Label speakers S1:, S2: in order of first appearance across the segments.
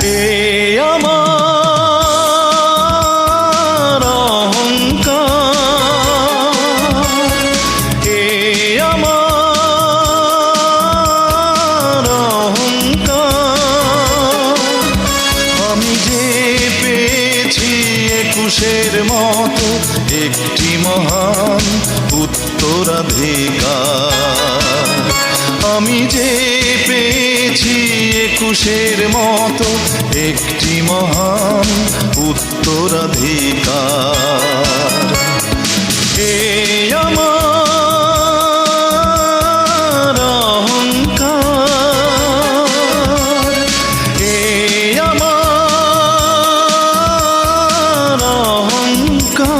S1: এ আমার অহংকার, এ আমার অহংকার। আমি যে পেয়েছি 21-এর মতো একটি মহান উত্তরাধিকার। আমি যে পেয়েছি 21-এর মতো একটি মহান উত্তরাধিকার। এ আমার অহংকার, এ আমার অহংকার।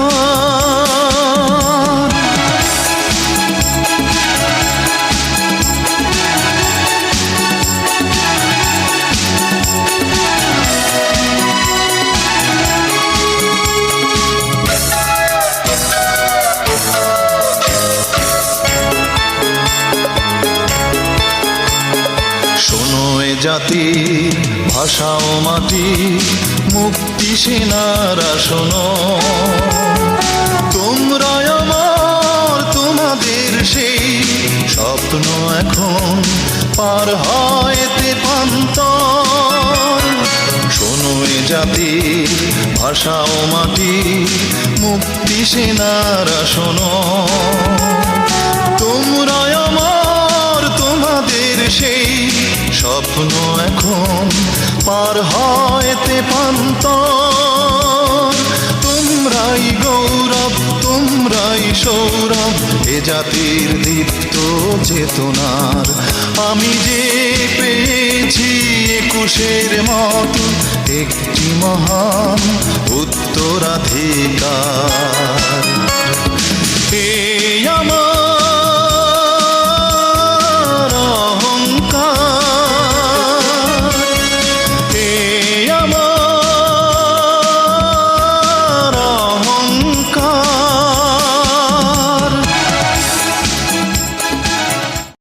S1: শোনো এ জাতির ভাষা ও মাটি, মুক্তি সেনারা শোনো। তোমরা আমার তোমাদের সেই স্বপ্ন এখন পার হয় তেপান্তর। শোনো এ জাতির ভাষা ও মাটি, মুক্তি সেনারা শোনো। তোমরা আমার তোমাদের সেই স্বপ্ন এখন পার হয় তেপান্তর। তোমরাই গৌরব, তোমরাই সৌরভ এ জাতির দীপ্ত চেতনার। আমি যে পেয়েছি 21-এর মতো একটি মহান উত্তরাধিকার।